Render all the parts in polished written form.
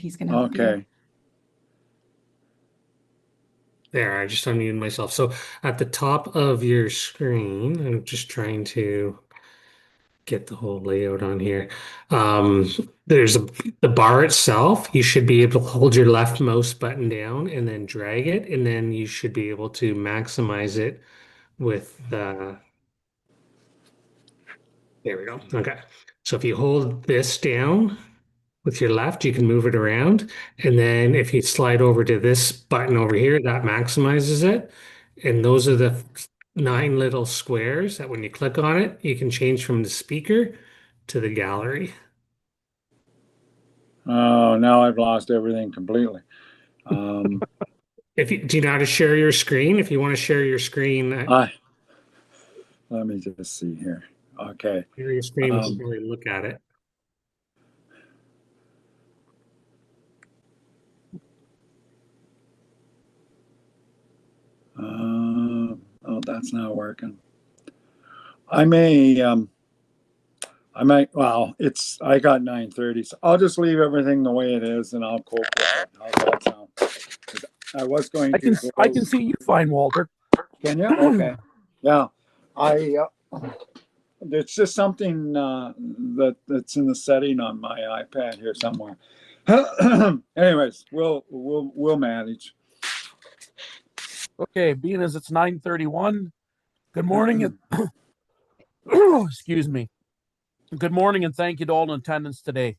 he's going to help you. Okay. There, I just unmuted myself. So at the top of your screen, I'm just trying to get the whole layout on here. There's the bar itself. You should be able to hold your left mouse button down and then drag it, and then you should be able to maximize it with the. There we go. Okay. So if you hold this down with your left, you can move it around. And then if you slide over to this button over here, that maximizes it. And those are the 9 little squares that when you click on it, you can change from the speaker to the gallery. Oh, now I've lost everything completely. Do you know how to share your screen? If you want to share your screen, let me just see here. Okay. share your screen, we can really look at it. Oh, that's not working. I might, well, I got 9:30, so I'll just leave everything the way it is and I'll cope with it. How's that sound? I was going to. I can see you fine, Walter. Can you? Okay. Yeah. It's just something that's in the setting on my iPad here somewhere. Anyways, we'll manage. Okay, being as it's 9:31, good morning. Excuse me. Good morning and thank you to all in attendance today.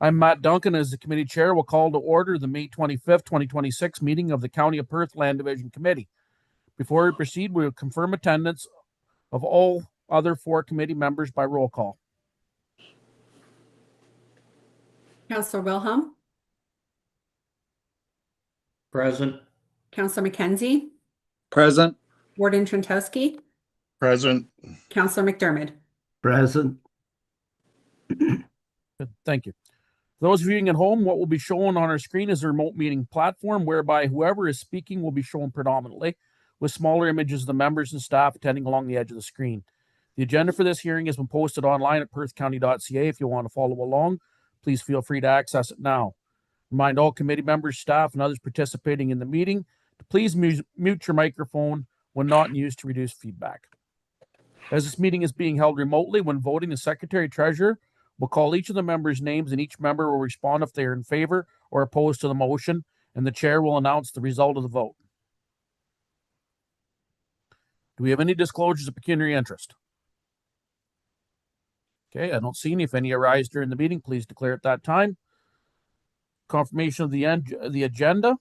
I'm Matt Duncan. As the committee chair, will call to order the May 25th, 2026 meeting of the County of Perth Land Division Committee. Before we proceed, we will confirm attendance of all other 4 committee members by roll call. Councillor Wilhelm. Present. Councillor McKenzie. Present. Warden Trentowski. Present. Councillor McDermott. Present. Good, thank you. For those viewing at home, what will be shown on our screen is a remote meeting platform whereby whoever is speaking will be shown predominantly, with smaller images of the members and staff attending along the edge of the screen. The agenda for this hearing has been posted online at perthcounty.ca. If you want to follow along, please feel free to access it now. Remind all committee members, staff, and others participating in the meeting to please mute your microphone when not in use to reduce feedback. As this meeting is being held remotely, when voting, the Secretary Treasurer will call each of the members' names and each member will respond if they are in favor or opposed to the motion, and the chair will announce the result of the vote. Do we have any disclosures of pecuniary interest? Okay, I don't see any. If any arise during the meeting, please declare at that time. Confirmation of the agenda.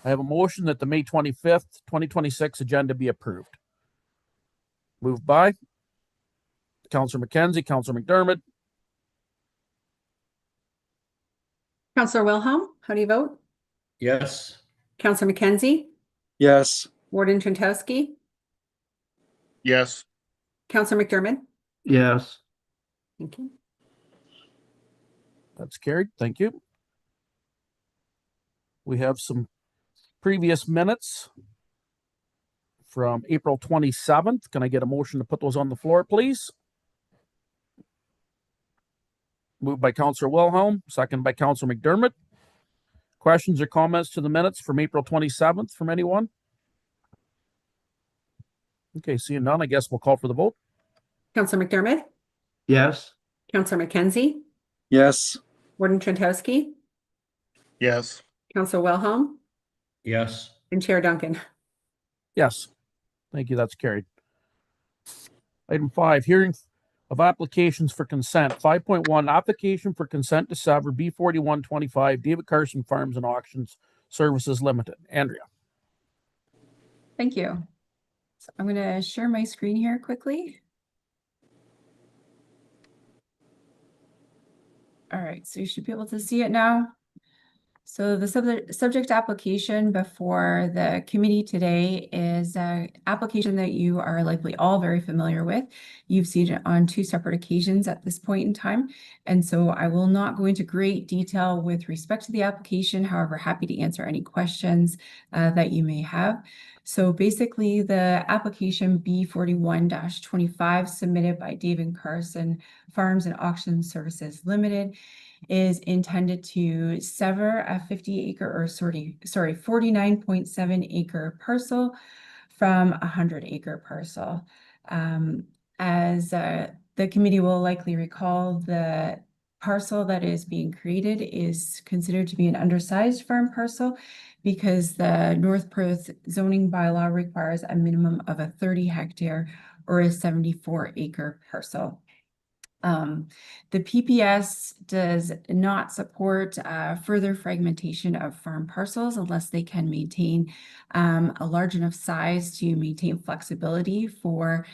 I have a motion that the May 25th, 2026 agenda be approved. Moved by Councillor McKenzie, Councillor McDermott. Councillor Wilhelm, how do you vote? Yes. Councillor McKenzie. Yes. Warden Trentowski. Yes. Councillor McDermott. Yes. Thank you. That's carried. Thank you. We have some previous minutes from April 27th. Can I get a motion to put those on the floor, please? Moved by Councillor Wilhelm, second by Councillor McDermott. Questions or comments to the minutes from April 27th from anyone? Okay, seeing none, I guess we'll call for the vote. Councillor McDermott. Yes. Councillor McKenzie. Yes. Warden Trentowski. Yes. Councillor Wilhelm. Yes. And Chair Duncan. Yes. Thank you. That's carried. Item 5, hearing of applications for consent. 5.1, application for consent to sever B4125 David Carson Farms and Auctions Services Limited. Andrea. Thank you. So I'm going to share my screen here quickly. All right, so you should be able to see it now. So the subject application before the committee today is an application that you are likely all very familiar with. You've seen it on 2 separate occasions at this point in time. And so I will not go into great detail with respect to the application. However, happy to answer any questions that you may have. So basically the application B41-25 submitted by David Carson Farms and Auction Services Limited is intended to sever a 49.7 acre parcel from a 100-acre parcel. As the committee will likely recall, the parcel that is being created is considered to be an undersized farm parcel because the North Perth zoning bylaw requires a minimum of a 30-hectare or a 74-acre parcel. The PPS does not support further fragmentation of farm parcels unless they can maintain a large enough size to maintain flexibility for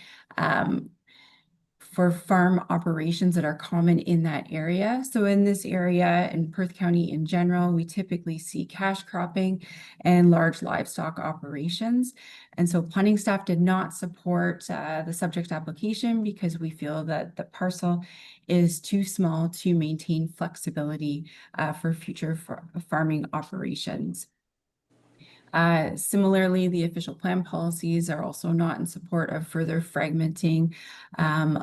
farm operations that are common in that area. So in this area, in Perth County in general, we typically see cash cropping and large livestock operations. And so planning staff did not support the subject application because we feel that the parcel is too small to maintain flexibility for future farming operations. Similarly, the official plan policies are also not in support of further fragmenting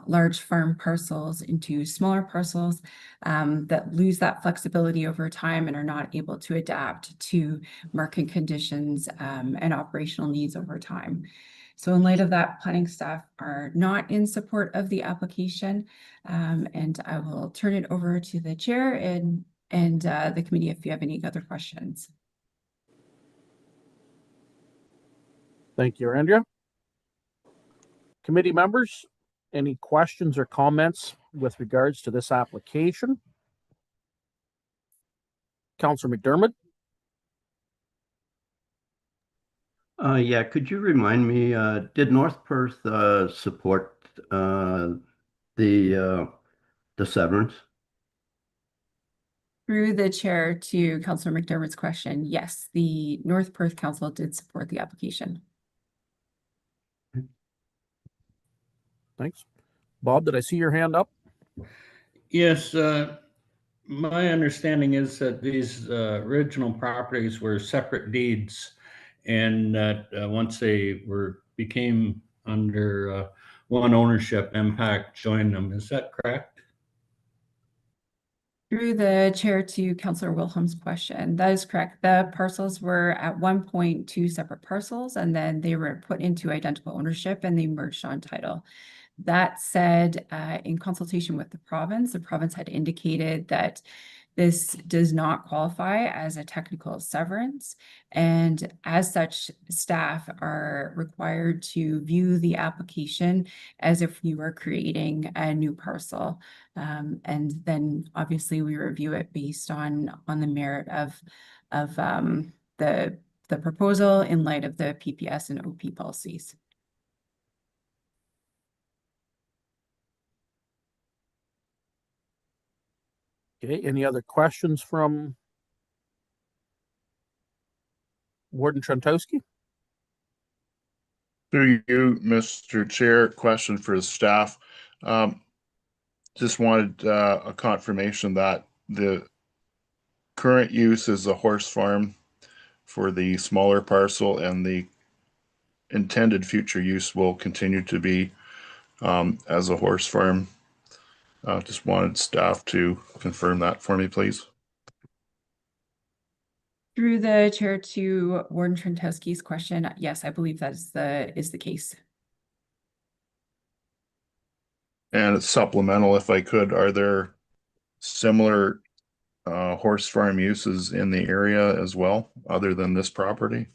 large farm parcels into smaller parcels that lose that flexibility over time and are not able to adapt to market conditions and operational needs over time. So in light of that, planning staff are not in support of the application, and I will turn it over to the chair and the committee if you have any other questions. Thank you, Andrea. Committee members, any questions or comments with regards to this application? Councillor McDermott? Yeah, could you remind me, did North Perth support the severance? Through the chair to Councillor McDermott's question, yes, the North Perth Council did support the application. Thanks. Bob, did I see your hand up? Yes, my understanding is that these original properties were separate deeds, and that once they became under one ownership, Impact joined them. Is that correct? Through the chair to Councillor Wilhelm's question, that is correct. The parcels were at one point two separate parcels, and then they were put into identical ownership and they merged on title. That said, in consultation with the province had indicated that this does not qualify as a technical severance, and as such, staff are required to view the application as if you were creating a new parcel. And then obviously we review it based on the merit of the proposal in light of the PPS and OP policies. Okay, any other questions from Warden Trentowski? Through you, Mr. Chair, question for the staff. Just wanted a confirmation that the current use is a horse farm for the smaller parcel and the intended future use will continue to be as a horse farm. Just wanted staff to confirm that for me, please. Through the chair to Warden Trentowski's question, yes, I believe that is the case. And it's supplemental, if I could, are there similar horse farm uses in the area as well, other than this property?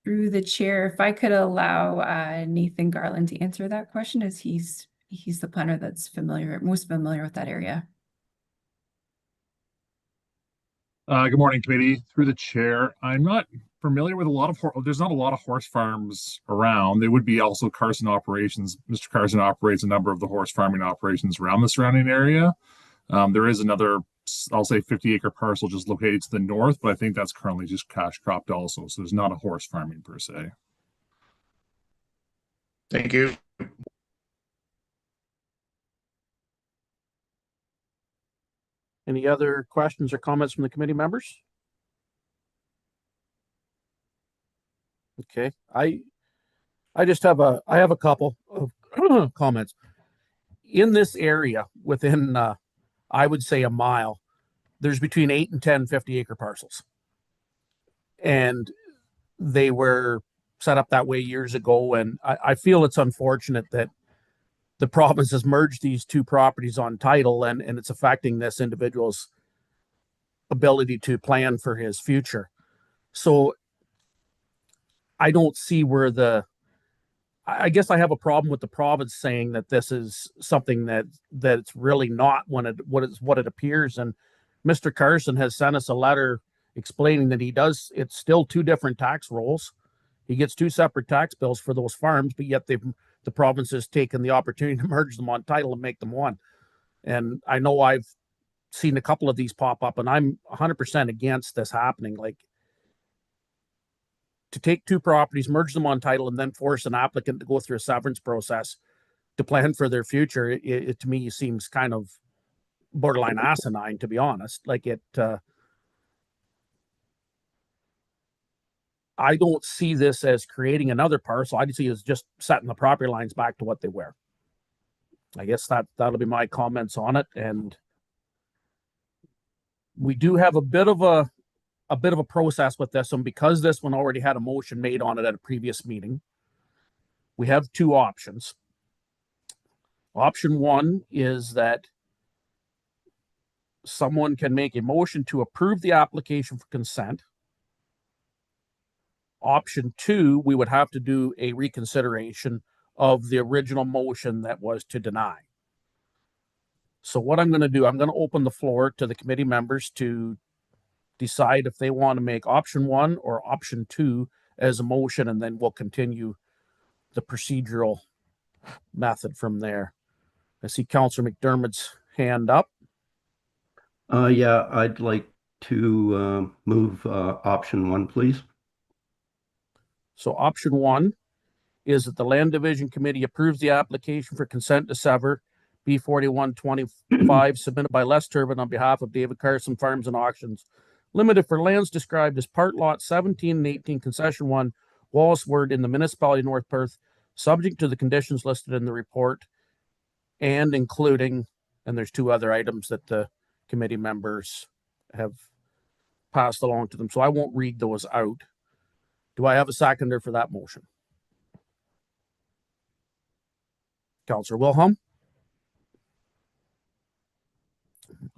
Through the chair, if I could allow Nathan Garland to answer that question, as he's the planner that's most familiar with that area. Good morning, committee. Through the chair, I'm not familiar with there's not a lot of horse farms around. There would be also Carson operations. Mr. Carson operates a number of the horse farming operations around the surrounding area. There is another, I'll say 50-acre parcel just located to the north, but I think that's currently just cash cropped also. So there's not a horse farming per se. Thank you. Any other questions or comments from the committee members? Okay, I have a couple of comments. in this area within, I would say a mile, there's between 8 and 10 50-acre parcels. And they were set up that way years ago. And I feel it's unfortunate that the province has merged these two properties on title, and it's affecting this individual's ability to plan for his future. So I don't see where I guess I have a problem with the province saying that this is something that it's really not what it appears. And Mr. Carson has sent us a letter explaining that it's still two different tax rolls. He gets two separate tax bills for those farms, but yet the province has taken the opportunity to merge them on title and make them one. And I know I've seen a couple of these pop up, and I'm 100% against this happening. Like, to take two properties, merge them on title, and then force an applicant to go through a severance process to plan for their future, it to me seems kind of borderline asinine, to be honest. Like, I don't see this as creating another parcel. I see it as just setting the property lines back to what they were. I guess that'll be my comments on it. And we do have a bit of a process with this one, because this one already had a motion made on it at a previous meeting. We have two options. Option one is that someone can make a motion to approve the application for consent. Option two, we would have to do a reconsideration of the original motion that was to deny. So what I'm going to do, I'm going to open the floor to the committee members to decide if they want to make option one or option two as a motion, and then we'll continue the procedural method from there. I see Councillor McDermott's hand up. Yeah, I'd like to move option one, please. So option one is that the Land Division Committee approves the application for consent to sever B4125 submitted by Les Turbin on behalf of David Carson Farms and Auctions Limited for lands described as part lot 17 and 18, concession 1, Wallace Word in the municipality of North Perth, subject to the conditions listed in the report and including, and there's two other items that the committee members have passed along to them, so I won't read those out. Do I have a seconder for that motion? Councillor Wilhelm?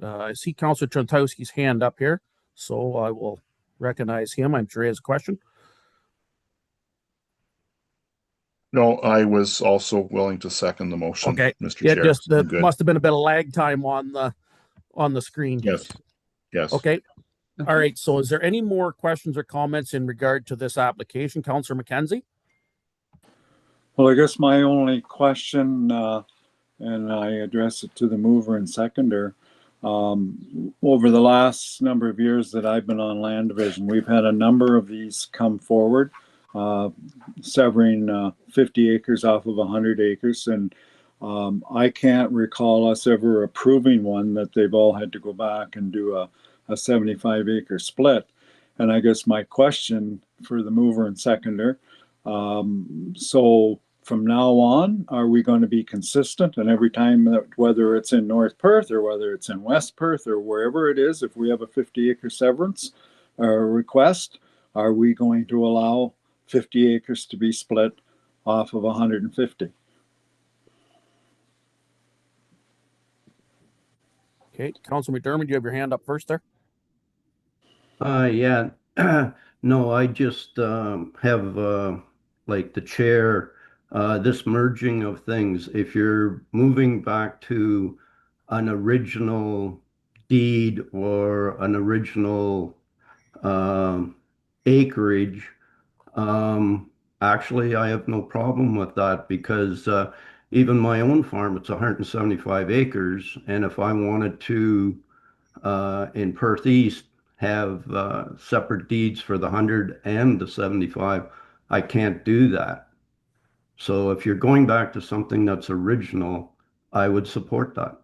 I see Councillor Trentowski's hand up here, so I will recognize him. I'm sure he has a question. No, I was also willing to second the motion. Okay, Mr. yeah, Chair. just I'm good. must have been a bit of lag time on the screen. Yes. Yes. Okay. All right. So, is there any more questions or comments in regard to this application, Councillor McKenzie? Well, I guess my only question, and I address it to the mover and seconder, over the last number of years that I've been on Land Division, we've had a number of these come forward, severing 50 acres off of 100 acres. And I can't recall us ever approving one that they've all had to go back and do a 75-acre split. And I guess my question for the mover and seconder, so from now on, are we going to be consistent? And every time, that, whether it's in North Perth or whether it's in West Perth or wherever it is, if we have a 50-acre severance request, are we going to allow 50 acres to be split off of 150? Okay, Councillor McDermott, you have your hand up first there. Yeah, no, I just have like the chair, this merging of things. If you're moving back to an original deed or an original acreage, actually, I have no problem with that, because even my own farm, it's 175 acres, and if I wanted to in Perth East have separate deeds for the 100 and the 75, I can't do that. So if you're going back to something that's original, I would support that.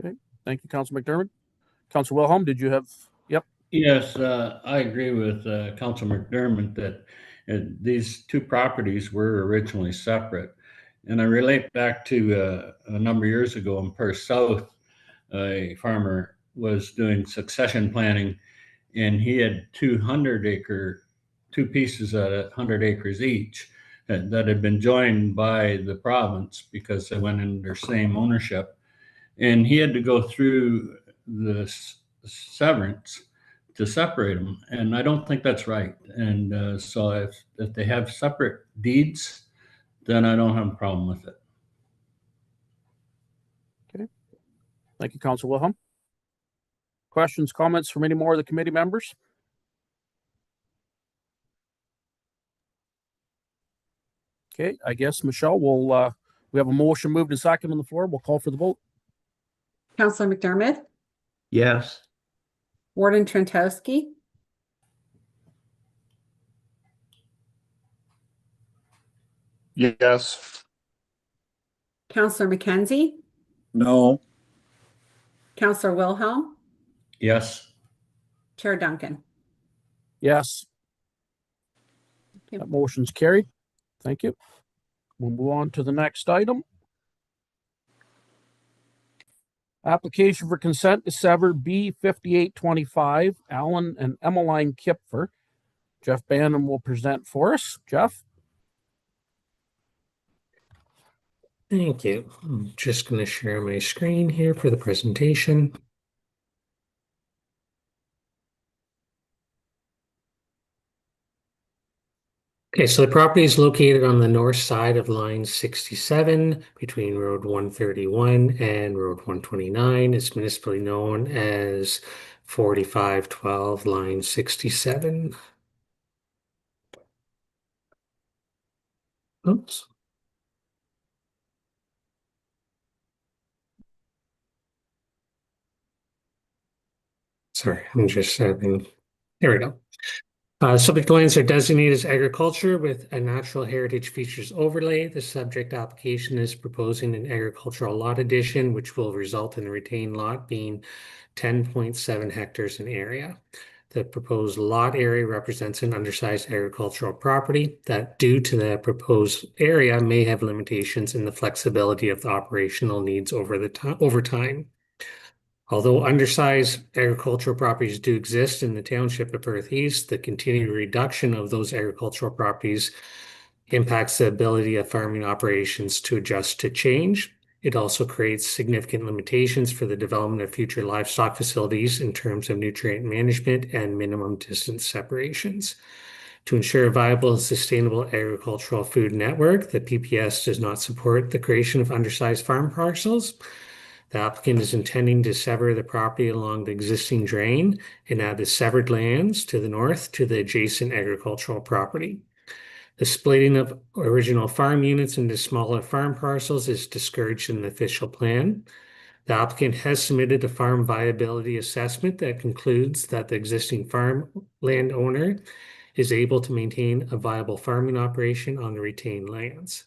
Okay, thank you, Councillor McDermott. Councillor Wilhelm, did you have? Yep. Yes, I agree with Councillor McDermott that these two properties were originally separate. And I relate back to a number of years ago in Perth South, a farmer was doing succession planning, and he had 2 pieces at 100 acres each that had been joined by the province because they went in their same ownership. And he had to go through the severance to separate them. And I don't think that's right. And so if they have separate deeds, then I don't have a problem with it. Thank you, Council Wilhelm. Questions, comments from any more of the committee members? Okay, I guess, Michelle, we have a motion moved and second on the floor. We'll call for the vote. Councillor McDermott, Yes. Warden Trentowski, Yes. Councillor Mackenzie, No. Councillor Wilhelm, Yes. Chair Duncan. Yes. you. That motion's carried. Thank you. We'll move on to the next item. Application for consent to sever B 5825, Alan and Emmeline Kipfer. Jeff Bannon will present for us. Jeff? Thank you. I'm just going to share my screen here for the presentation. Okay, so the property is located on the north side of line 67 between Road 131 and Road 129. It's municipally known as 4512 line 67. Oops. Sorry, I'm just having, there we go. Subject lands are designated as agriculture with a natural heritage features overlay. The subject application is proposing an agricultural lot addition, which will result in the retained lot being 10.7 hectares in area. The proposed lot area represents an undersized agricultural property that, due to the proposed area, may have limitations in the flexibility of the operational needs over time. Although undersized agricultural properties do exist in the township of Perth East, the continued reduction of those agricultural properties impacts the ability of farming operations to adjust to change. It also creates significant limitations for the development of future livestock facilities in terms of nutrient management and minimum distance separations. To ensure a viable and sustainable agricultural food network, the PPS does not support the creation of undersized farm parcels. The applicant is intending to sever the property along the existing drain and add the severed lands to the north to the adjacent agricultural property. The splitting of original farm units into smaller farm parcels is discouraged in the official plan. The applicant has submitted a farm viability assessment that concludes that the existing farm landowner is able to maintain a viable farming operation on the retained lands.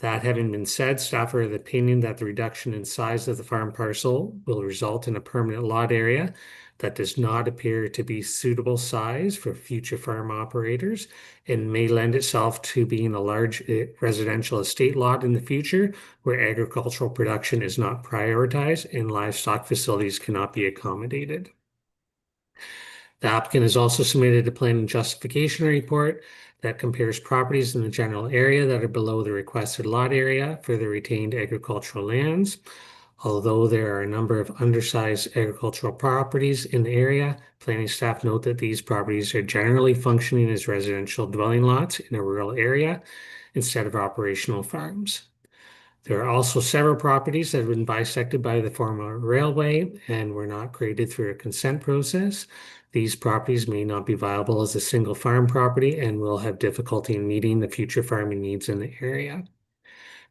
That having been said, staff are of the opinion that the reduction in size of the farm parcel will result in a permanent lot area that does not appear to be suitable size for future farm operators and may lend itself to being a large residential estate lot in the future where agricultural production is not prioritized and livestock facilities cannot be accommodated. The applicant has also submitted a plan and justification report that compares properties in the general area that are below the requested lot area for the retained agricultural lands. Although there are a number of undersized agricultural properties in the area, planning staff note that these properties are generally functioning as residential dwelling lots in a rural area instead of operational farms. There are also several properties that have been bisected by the former railway and were not created through a consent process. These properties may not be viable as a single farm property and will have difficulty in meeting the future farming needs in the area.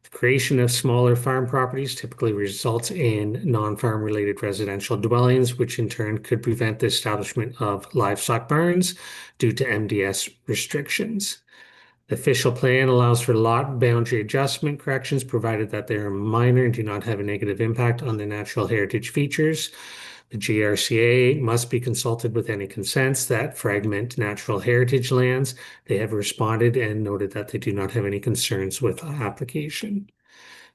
The creation of smaller farm properties typically results in non-farm related residential dwellings, which in turn could prevent the establishment of livestock barns due to MDS restrictions. The official plan allows for lot boundary adjustment corrections, provided that they are minor and do not have a negative impact on the natural heritage features. The GRCA must be consulted with any consents that fragment natural heritage lands. They have responded and noted that they do not have any concerns with the application.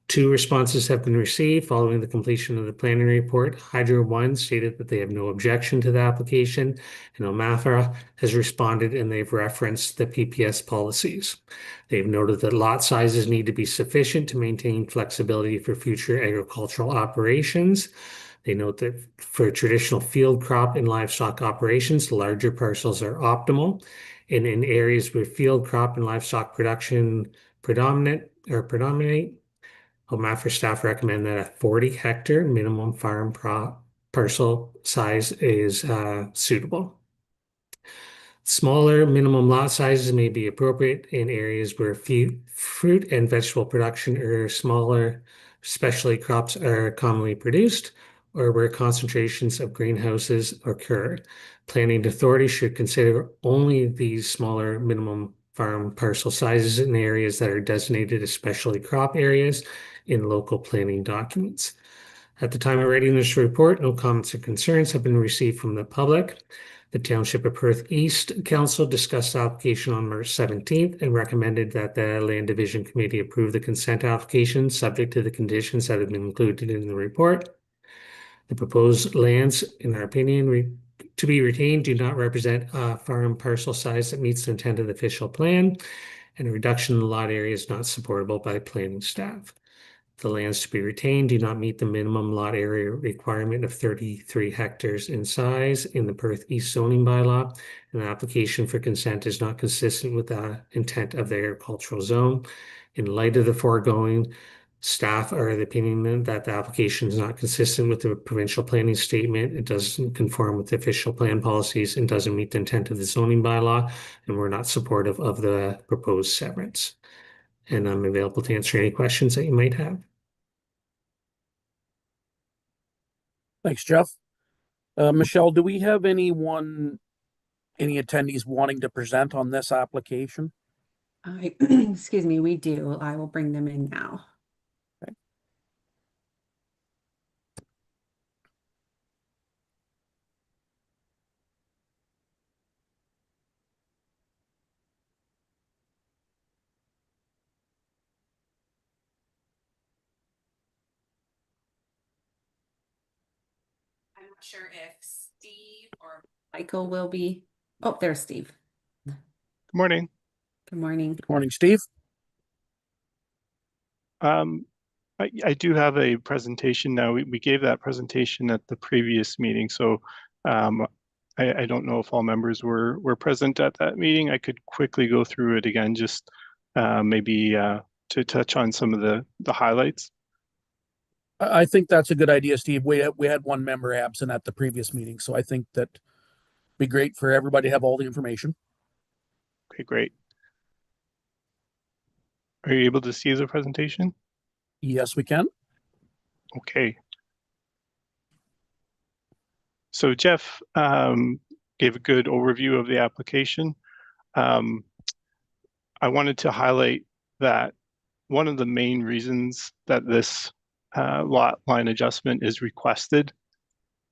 2 responses have been received following the completion of the planning report. Hydro One stated that they have no objection to the application, and Omafra has responded and they've referenced the PPS policies. They've noted that lot sizes need to be sufficient to maintain flexibility for future agricultural operations. They note that for traditional field crop and livestock operations, larger parcels are optimal. And in areas where field crop and livestock production predominate, Omafra staff recommend that a 40-hectare minimum farm parcel size is suitable. Smaller minimum lot sizes may be appropriate in areas where fruit and vegetable production or smaller specialty crops are commonly produced, or where concentrations of greenhouses occur. Planning authority should consider only these smaller minimum farm parcel sizes in areas that are designated as specialty crop areas in local planning documents. At the time of writing this report, no comments or concerns have been received from the public. The Township of Perth East Council discussed the application on March 17th and recommended that the Land Division Committee approve the consent application subject to the conditions that have been included in the report. The proposed lands, in our opinion, to be retained do not represent a farm parcel size that meets the intent of the official plan, and a reduction in the lot area is not supportable by planning staff. The lands to be retained do not meet the minimum lot area requirement of 33 hectares in size in the Perth East zoning bylaw, and the application for consent is not consistent with the intent of the agricultural zone. In light of the foregoing, staff are of the opinion that the application is not consistent with the provincial planning statement. It doesn't conform with the official plan policies and doesn't meet the intent of the zoning bylaw, and we're not supportive of the proposed severance. And I'm available to answer any questions that you might have. Thanks, Jeff. Michelle, do we have any attendees wanting to present on this application? Excuse me, we do. I will bring them in now. Okay. I'm not sure if Steve or Michael will be. Oh, there's Steve. Good morning. Good morning. Good morning, Steve. I do have a presentation now. We gave that presentation at the previous meeting, so I don't know if all members were present at that meeting. I could quickly go through it again, just maybe to touch on some of the highlights. I think that's a good idea, Steve. We had one member absent at the previous meeting, so I think that'd be great for everybody to have all the information. Okay, great. Are you able to see the presentation? Yes, we can. Okay. So Jeff gave a good overview of the application. I wanted to highlight that one of the main reasons that this lot line adjustment is requested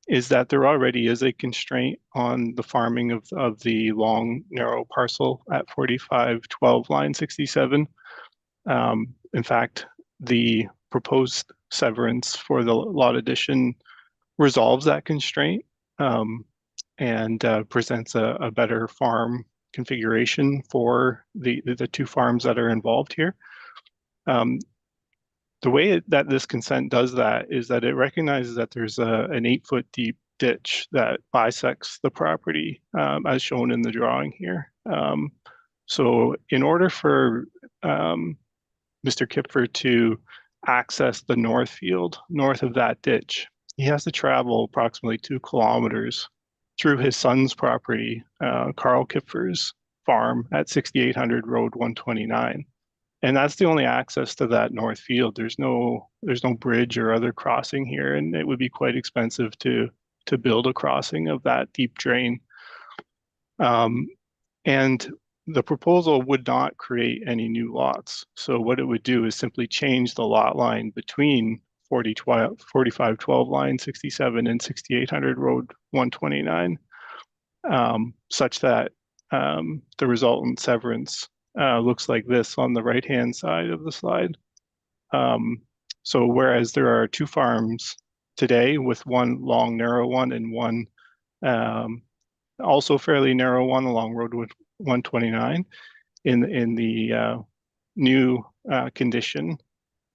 is that there already is a constraint on the farming of the long, narrow parcel at 4512 line 67. In fact, the proposed severance for the lot addition resolves that constraint and presents a better farm configuration for the 2 farms that are involved here. The way that this consent does that is that it recognizes that there's an 8-foot deep ditch that bisects the property as shown in the drawing here. So in order for Mr. Kipfer to access the north field, north of that ditch, he has to travel approximately 2 kilometers through his son's property, Carl Kipfer's farm at 6800 Road 129. And that's the only access to that north field. There's no bridge or other crossing here, and it would be quite expensive to build a crossing of that deep drain. And the proposal would not create any new lots. So what it would do is simply change the lot line between 4512 line 67 and 6800 road 129, such that the resultant severance looks like this on the right-hand side of the slide. So whereas there are 2 farms today with one long, narrow one and one also fairly narrow one along Road 129, in the new condition,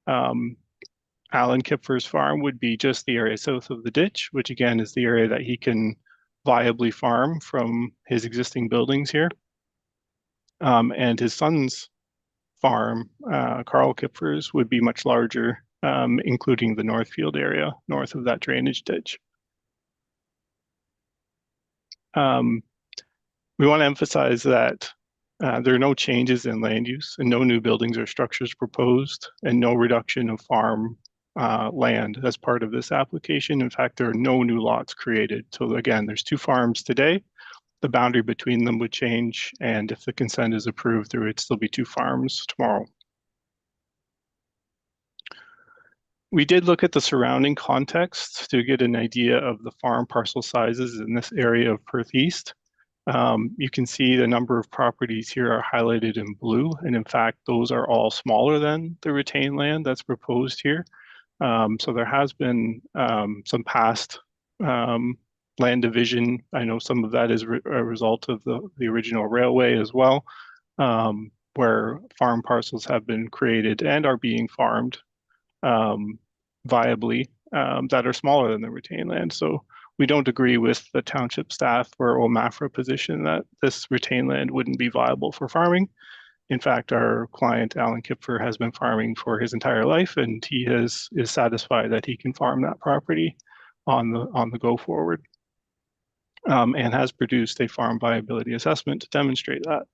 Alan Kipfer's farm would be just the area south of the ditch, which again is the area that he can viably farm from his existing buildings here. And his son's farm, Carl Kipfer's, would be much larger, including the Northfield area north of that drainage ditch. We want to emphasize that there are no changes in land use and no new buildings or structures proposed, and no reduction of farm land as part of this application. In fact, there are no new lots created. So again, there's 2 farms today. The boundary between them would change, and if the consent is approved, there would still be 2 farms tomorrow. We did look at the surrounding context to get an idea of the farm parcel sizes in this area of Perth East. You can see the number of properties here are highlighted in blue, and in fact, those are all smaller than the retained land that's proposed here. So there has been some past land division. I know some of that is a result of the original railway as well, where farm parcels have been created and are being farmed viably that are smaller than the retained land. So we don't agree with the township staff or OMAFRA position that this retained land wouldn't be viable for farming. In fact, our client, Alan Kipfer, has been farming for his entire life, and he is satisfied that he can farm that property on the go forward, and has produced a farm viability assessment to demonstrate that.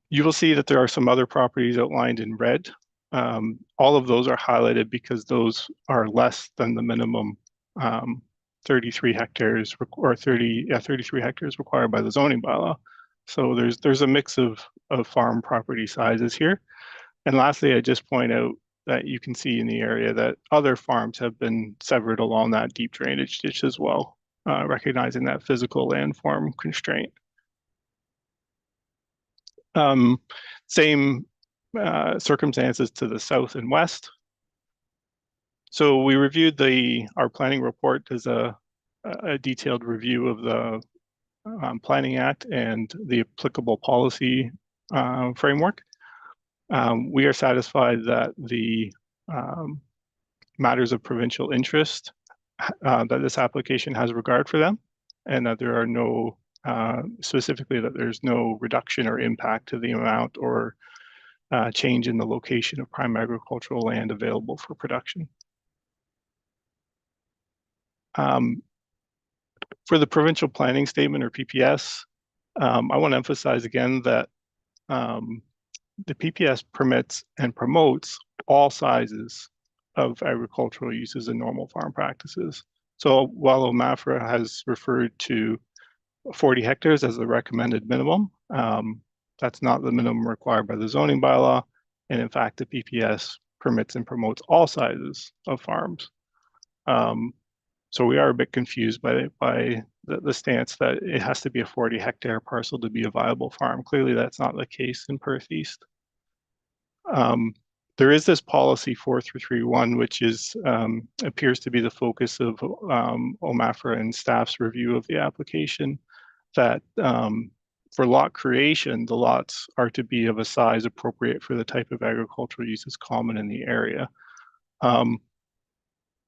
You will see that there are some other properties outlined in red. All of those are highlighted because those are less than the minimum 33 hectares or 33 hectares required by the zoning bylaw. So there's a mix of farm property sizes here. And lastly, I just point out that you can see in the area that other farms have been severed along that deep drainage ditch as well, recognizing that physical landform constraint. Same circumstances to the south and west. So we reviewed our planning report as a detailed review of the Planning Act and the applicable policy framework. We are satisfied that the matters of provincial interest, that this application has regard for them, and that there are no, specifically that there's no reduction or impact to the amount or change in the location of prime agricultural land available for production. For the provincial planning statement or PPS, I want to emphasize again that the PPS permits and promotes all sizes of agricultural uses and normal farm practices. So while OMAFRA has referred to 40 hectares as the recommended minimum, that's not the minimum required by the zoning bylaw. And in fact, the PPS permits and promotes all sizes of farms. So we are a bit confused by the stance that it has to be a 40 hectare parcel to be a viable farm. Clearly, that's not the case in Perth East. There is this policy 4331, which appears to be the focus of OMAFRA and staff's review of the application, that for lot creation, the lots are to be of a size appropriate for the type of agricultural uses common in the area. I've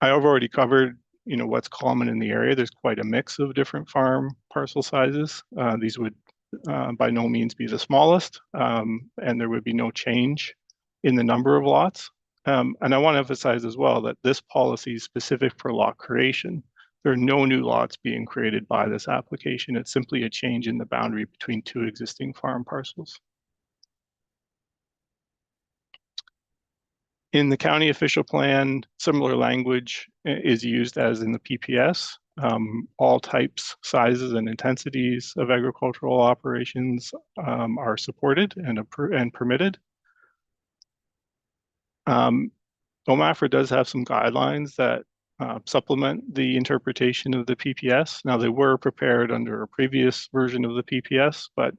already covered what's common in the area. There's quite a mix of different farm parcel sizes. These would by no means be the smallest, and there would be no change in the number of lots. And I want to emphasize as well that this policy is specific for lot creation. There are no new lots being created by this application. It's simply a change in the boundary between 2 existing farm parcels. In the county official plan, similar language is used as in the PPS. All types, sizes, and intensities of agricultural operations are supported and permitted. OMAFRA does have some guidelines that supplement the interpretation of the PPS. Now, they were prepared under a previous version of the PPS, but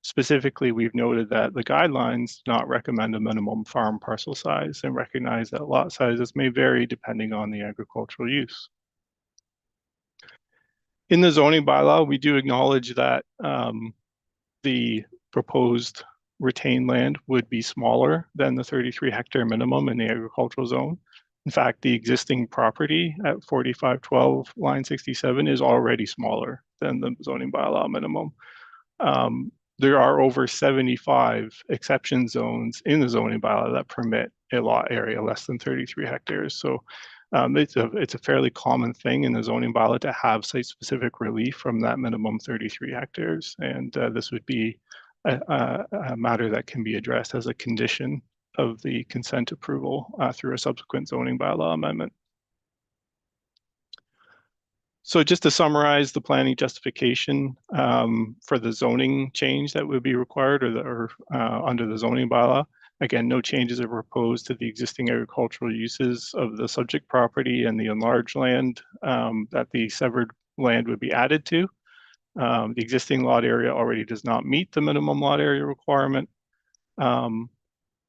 specifically, we've noted that the guidelines do not recommend a minimum farm parcel size and recognize that lot sizes may vary depending on the agricultural use. In the zoning bylaw, we do acknowledge that the proposed retained land would be smaller than the 33 hectare minimum in the agricultural zone. In fact, the existing property at 4512 line 67 is already smaller than the zoning bylaw minimum. There are over 75 exception zones in the zoning bylaw that permit a lot area less than 33 hectares. So it's a fairly common thing in the zoning bylaw to have site-specific relief from that minimum 33 hectares. And this would be a matter that can be addressed as a condition of the consent approval through a subsequent zoning bylaw amendment. So just to summarize the planning justification for the zoning change that would be required or under the zoning bylaw, again, no changes are proposed to the existing agricultural uses of the subject property and the enlarged land that the severed land would be added to. The existing lot area already does not meet the minimum lot area requirement.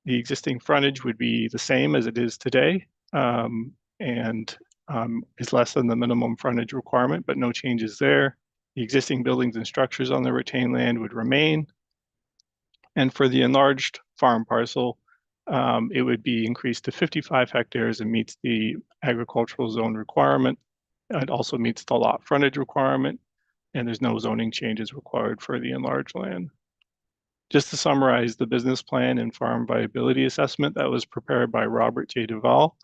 The existing frontage would be the same as it is today and is less than the minimum frontage requirement, but no changes there. The existing buildings and structures on the retained land would remain. And for the enlarged farm parcel, it would be increased to 55 hectares and meets the agricultural zone requirement. It also meets the lot frontage requirement, and there's no zoning changes required for the enlarged land. Just to summarize the business plan and farm viability assessment that was prepared by Robert J. Duval,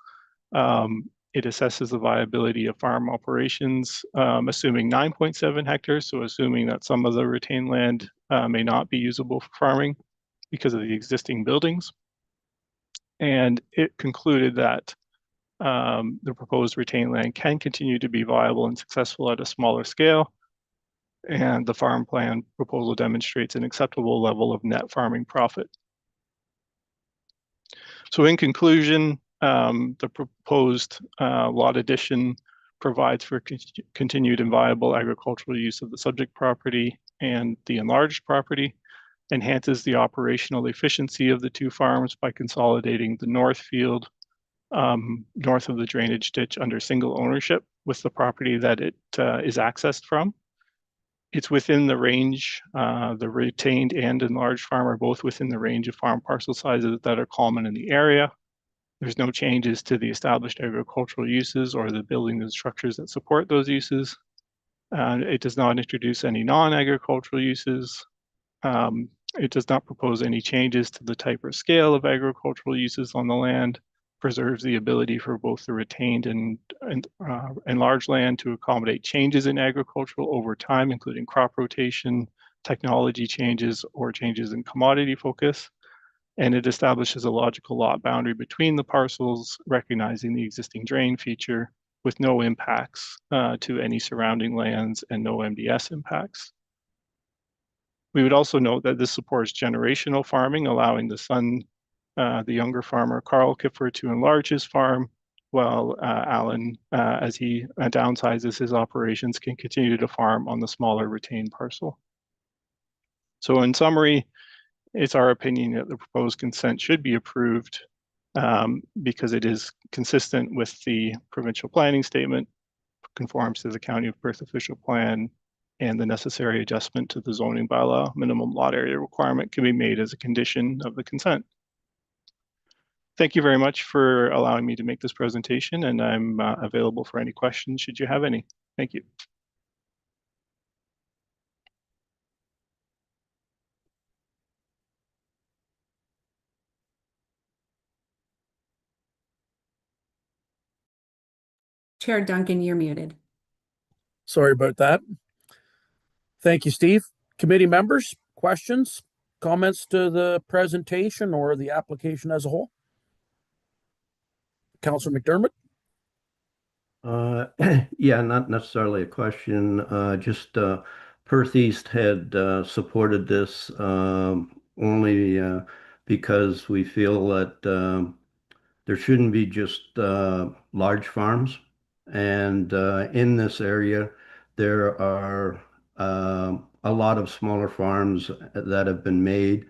it assesses the viability of farm operations, assuming 9.7 hectares, so assuming that some of the retained land may not be usable for farming because of the existing buildings. And it concluded that the proposed retained land can continue to be viable and successful at a smaller scale. And the farm plan proposal demonstrates an acceptable level of net farming profit. So in conclusion, the proposed lot addition provides for continued and viable agricultural use of the subject property and the enlarged property, enhances the operational efficiency of the two farms by consolidating the north field north of the drainage ditch under single ownership with the property that it is accessed from. It's within the range, the retained and enlarged farm are both within the range of farm parcel sizes that are common in the area. There's no changes to the established agricultural uses or the buildings and structures that support those uses. It does not introduce any non-agricultural uses. It does not propose any changes to the type or scale of agricultural uses on the land, preserves the ability for both the retained and enlarged land to accommodate changes in agricultural over time, including crop rotation, technology changes, or changes in commodity focus. And it establishes a logical lot boundary between the parcels, recognizing the existing drain feature with no impacts to any surrounding lands and no MDS impacts. We would also note that this supports generational farming, allowing the son, the younger farmer, Carl Kipfer, to enlarge his farm, while Alan, as he downsizes his operations, can continue to farm on the smaller retained parcel. So in summary, it's our opinion that the proposed consent should be approved because it is consistent with the provincial planning statement, conforms to the County of Perth official plan, and the necessary adjustment to the zoning bylaw minimum lot area requirement can be made as a condition of the consent. Thank you very much for allowing me to make this presentation, and I'm available for any questions should you have any. Thank you. Chair Duncan, you're muted. Sorry about that. Thank you, Steve. Committee members, questions, comments to the presentation or the application as a whole? Councillor McDermott? Yeah, not necessarily a question. Just Perth East had supported this only because we feel that there shouldn't be just large farms. And in this area, there are a lot of smaller farms that have been made,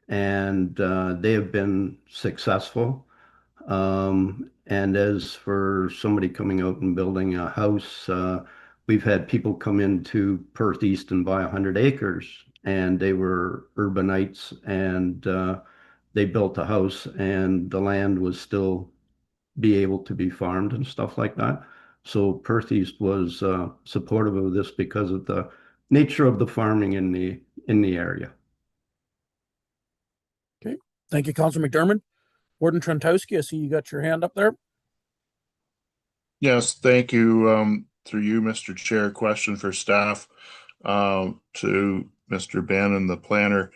and they have been successful. And as for somebody coming out and building a house, we've had people come into Perth East and buy 100 acres, and they were urbanites, and they built a house, and the land was still be able to be farmed and stuff like that. So Perth East was supportive of this because of the nature of the farming in the area. Okay. Thank you, Councilor McDermott. Warden Trentowski, I see you got your hand up there. Yes, thank you. Through you, Mr. Chair, question for staff to Mr. Bannon, the planner.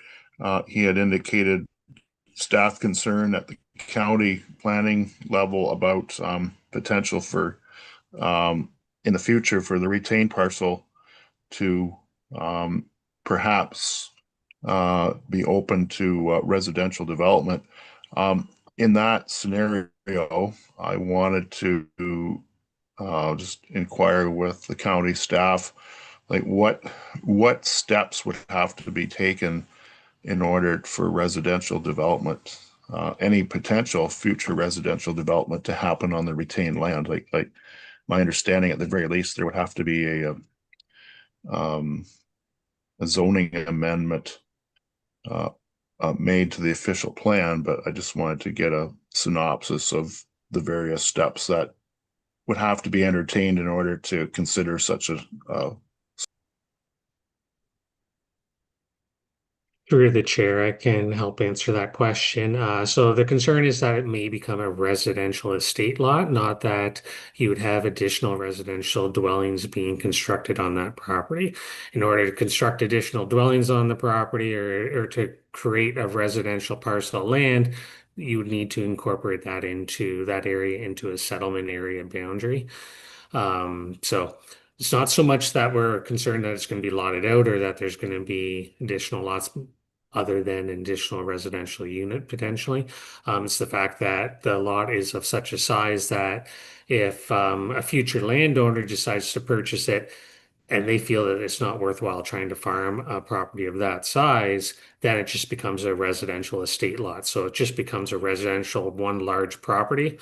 He had indicated staff concern at the county planning level about potential for in the future for the retained parcel to perhaps be open to residential development. In that scenario, I wanted to just inquire with the county staff, like what steps would have to be taken in order for residential development, any potential future residential development to happen on the retained land. Like my understanding, at the very least, there would have to be a zoning amendment made to the official plan. But I just wanted to get a synopsis of the various steps that would have to be entertained in order to consider such a Through the chair, I can help answer that question. So the concern is that it may become a residential estate lot, not that you would have additional residential dwellings being constructed on that property. In order to construct additional dwellings on the property or to create a residential parcel of land, you would need to incorporate that into that area into a settlement area boundary. So it's not so much that we're concerned that it's going to be lotted out or that there's going to be additional lots other than an additional residential unit potentially. It's the fact that the lot is of such a size that if a future landowner decides to purchase it and they feel that it's not worthwhile trying to farm a property of that size, then it just becomes a residential estate lot. So it just becomes a residential one large property.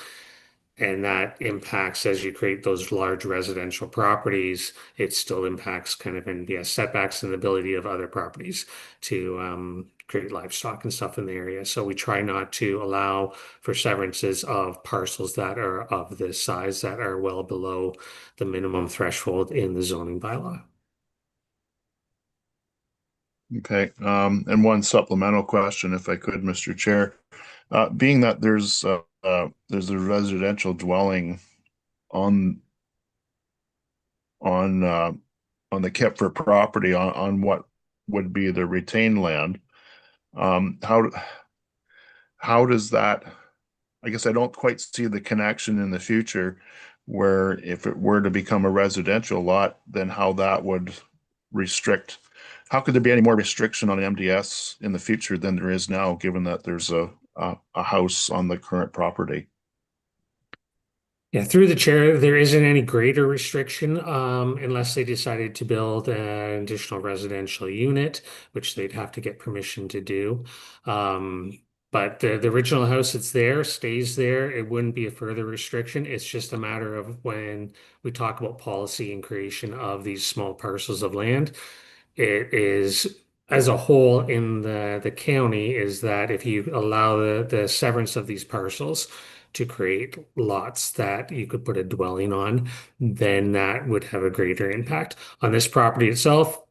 And that impacts as you create those large residential properties, it still impacts kind of NBS setbacks and the ability of other properties to create livestock and stuff in the area. So we try not to allow for severances of parcels that are of this size that are well below the minimum threshold in the zoning bylaw. Okay, and one supplemental question, if I could, Mr. Chair. Being that there's a residential dwelling on the Kipfer property on what would be the retained land, how does that? I guess I don't quite see the connection in the future, where if it were to become a residential lot, then how that would restrict. How could there be any more restriction on MDS in the future than there is now, given that there's a house on the current property? Yeah, through the chair, there isn't any greater restriction unless they decided to build an additional residential unit, which they'd have to get permission to do. But the original house that's there stays there. It wouldn't be a further restriction. It's just a matter of when we talk about policy and creation of these small parcels of land. It is as a whole in the county is that if you allow the severance of these parcels to create lots that you could put a dwelling on, then that would have a greater impact. On this property itself,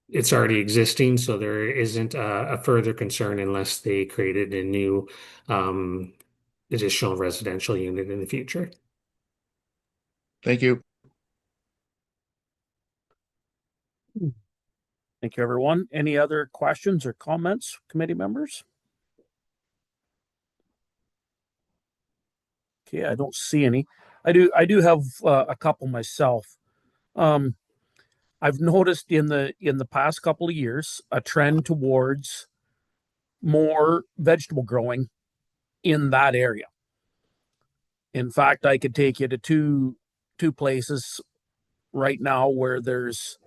it's already existing, so there isn't a further concern unless they created a new additional residential unit in the future. Thank you. Thank you, everyone. Any other questions or comments, committee members? Okay, I don't see any. I do have a couple myself. I've noticed in the past couple of years a trend towards more vegetable growing in that area. In fact, I could take you to two places right now where there's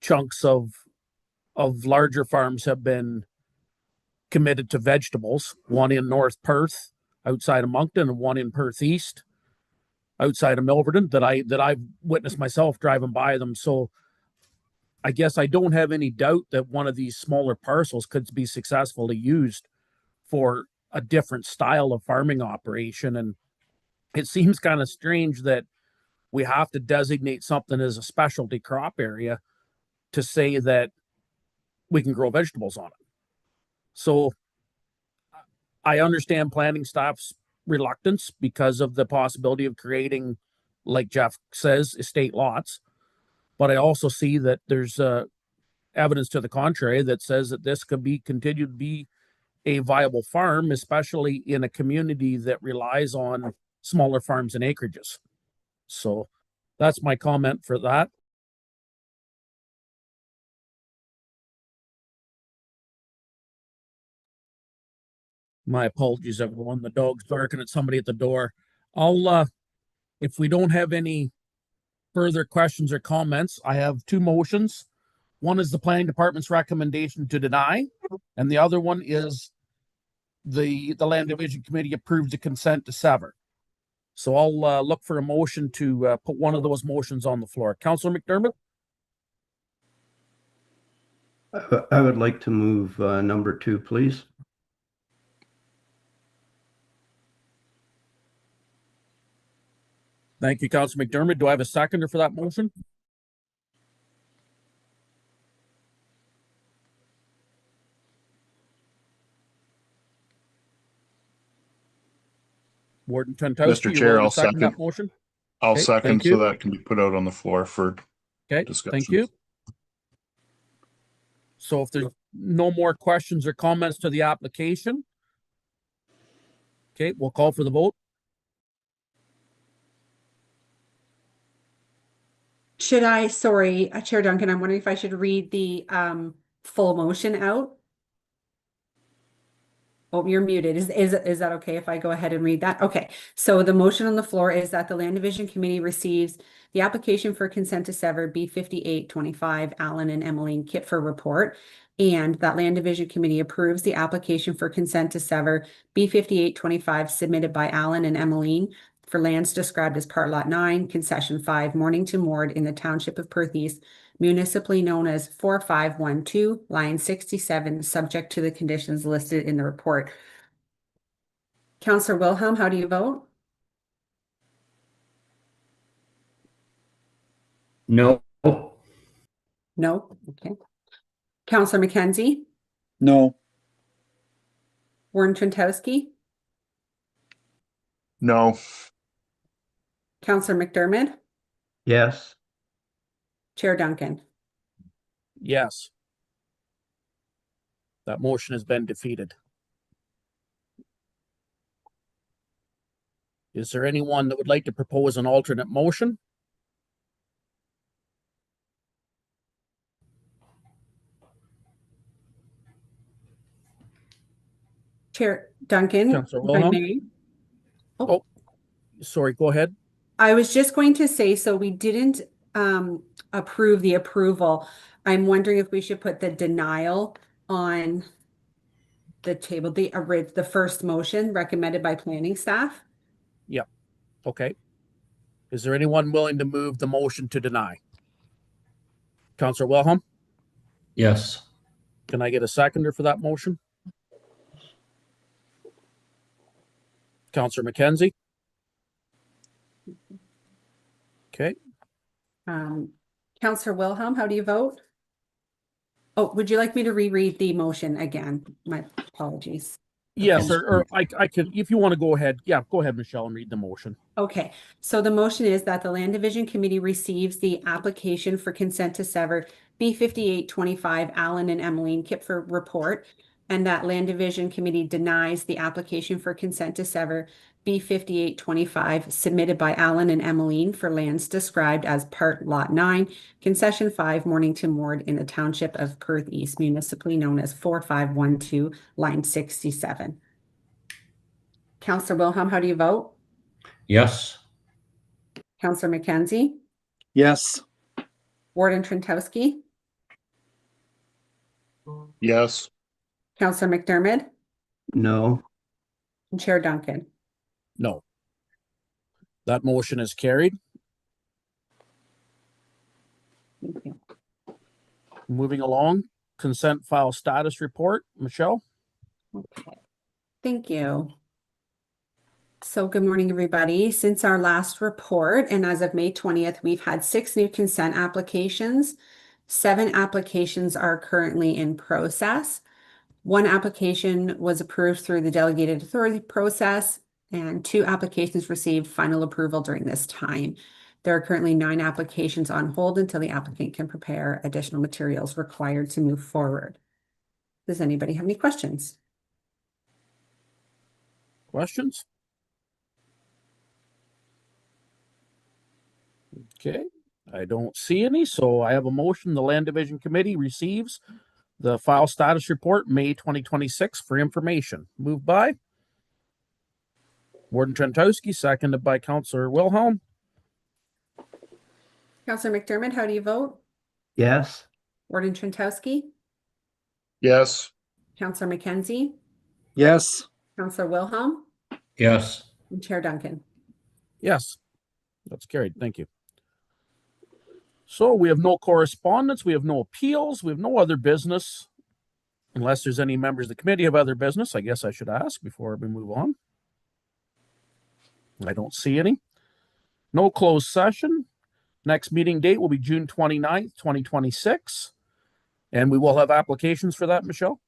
chunks of larger farms have been committed to vegetables. One in North Perth, outside of Moncton, and one in Perth East, outside of Milverton, that I've witnessed myself driving by them. So I guess I don't have any doubt that one of these smaller parcels could be successfully used for a different style of farming operation. And it seems kind of strange that we have to designate something as a specialty crop area to say that we can grow vegetables on it. So I understand planning staff's reluctance because of the possibility of creating, like Jeff says, estate lots. But I also see that there's evidence to the contrary that says that this could be continued to be a viable farm, especially in a community that relies on smaller farms and acreages. So that's my comment for that. My apologies, everyone. The dog's barking at somebody at the door. I'll, if we don't have any further questions or comments, I have two motions. One is the planning department's recommendation to deny, and the other one is the land division committee approved the consent to sever. So I'll look for a motion to put one of those motions on the floor. Councillor McDermott? I would like to move number 2, please. Thank you, Councillor McDermott. Do I have a seconder for that motion? Warden Tentowski, Mr. you Chair, willing I'll to second that second. motion? I'll Okay, second thank so you. that can be put out on the floor for Okay, discussion. thank you. So if there's no more questions or comments to the application, okay, we'll call for the vote. Should I, sorry, Chair Duncan, I'm wondering if I should read the full motion out? Oh, you're muted. Is that okay if I go ahead and read that? Okay. So the motion on the floor is that the Land Division Committee receives the application for consent to sever B5825 Allen and Emmeline Kitfer report, and that Land Division Committee approves the application for consent to sever B5825 submitted by Allen and Emmeline for lands described as Part Lot 9, Concession 5, Mornington Ward in the Township of Perth East, municipally known as 4512, line 67, subject to the conditions listed in the report. Councillor Wilhelm, how do you vote? No. No. Okay. Councillor McKenzie? No. Warren Trentowski? No. Councillor McDermott? Yes. Chair Duncan? Yes. That motion has been defeated. Is there anyone that would like to propose an alternate motion? Chair Duncan? Councillor if I Wilhelm? may? Oh, sorry, go ahead. I was just going to say, so we didn't approve the approval. I'm wondering if we should put the denial on the table, the first motion recommended by planning staff. Yep. Okay. Is there anyone willing to move the motion to deny? Councillor Wilhelm? Yes. Can I get a seconder for that motion? Councillor McKenzie? Okay. Councillor Wilhelm, how do you vote? Oh, would you like me to reread the motion again? My apologies. Yes, or I could, if you want to go ahead. Yeah, go ahead, Michelle, and read the motion. Okay, so the motion is that the Land Division Committee receives the application for consent to sever B5825 Allen and Emmeline Kipfer report, and that Land Division Committee denies the application for consent to sever B5825 submitted by Allen and Emmeline for lands described as Part Lot 9, Concession 5, Mornington Ward in the Township of Perth East, municipally known as 4512, line 67. Councillor Wilhelm, how do you vote? Yes. Counselor McKenzie, Yes. Warden Trentowski, Yes. Counselor McDermott, No. and Chair Duncan. No. That motion is carried. Thank you. Moving along, consent file status report. Michelle? Okay. Thank you. So good morning, everybody. Since our last report, and as of May 20th, we've had 6 new consent applications. 7 applications are currently in process. 1 application was approved through the delegated authority process, and 2 applications received final approval during this time. There are currently 9 applications on hold until the applicant can prepare additional materials required to move forward. Does anybody have any questions? Questions? Okay, I don't see any, so I have a motion. The Land Division Committee receives the file status report, May 2026, for information. Moved by Warden Trentowski, seconded by Councillor Wilhelm. Counselor McDermott, how do you vote? Yes. Warden Trentowski, Yes. Counselor McKenzie, Yes. Counselor Wilhelm, Yes. and Chair Duncan. Yes, that's carried. Thank you. So we have no correspondence, we have no appeals, we have no other business. Unless there's any members of the committee have other business, I guess I should ask before we move on. I don't see any. No closed session. Next meeting date will be June 29th, 2026. And we will have applications for that, Michelle?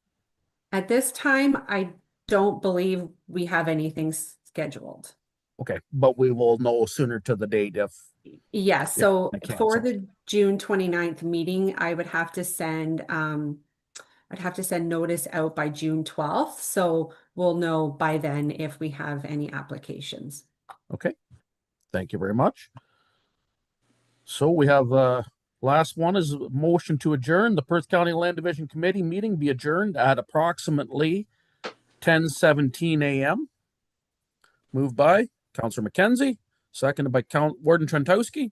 At this time, I don't believe we have anything scheduled. Okay, but we will know sooner to the date if Yes, so I cancel. for the June 29th meeting, I would have to send notice out by June 12th. So we'll know by then if we have any applications. Okay, thank you very much. So we have last one is a motion to adjourn. The Perth County Land Division Committee meeting be adjourned at approximately 10:17 a.m. Moved by Councillor McKenzie, seconded by Warden Trentowski.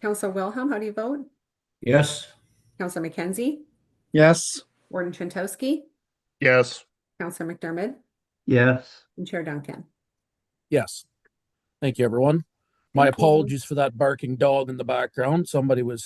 Counselor Wilhelm, how do you vote? Yes. Counselor McKenzie, Yes. Warden Trentowski, Yes. Counselor McDermott, Yes. and Chair Duncan. Yes. Thank you, everyone. My Thank you. apologies for that barking dog in the background. Somebody was